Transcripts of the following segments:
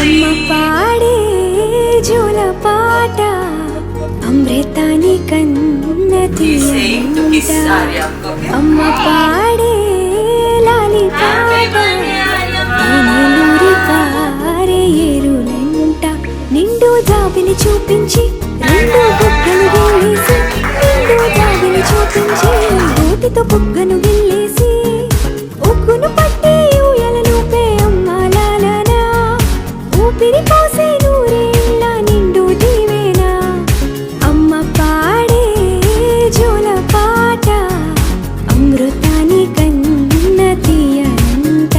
అమ్మ పాడే జోల పాట అమృతాని కన్న తీయంట అమ్మ పాడే లాలి పాట ఏలూరి పారే ఏరులంట నిండు జాబిలి చూపించి రెండు బుగ్గలు గిల్లేసి నిండు జాబిలి చూపించి నోటితో బుగ్గను గిల్లేసి ఉగ్గును పట్టి ఊయలలుపే అమ్మ లాలనా ఊపిరి పోసే నూరేళ్ళ నిండు దీవేనా అమ్మ పాడే జోల పాట అమృతాని కన్న తీయంట.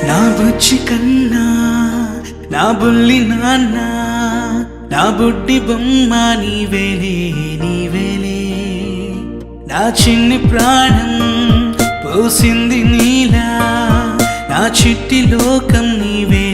నా బుజ్జి కన్నా నా బుల్లి నాన్న నా బుడ్డి బొమ్మ నీవేలే నీవేలే నా చిన్ని ప్రాణం పోసింది నీలా నా చిట్టి లోకం నీవే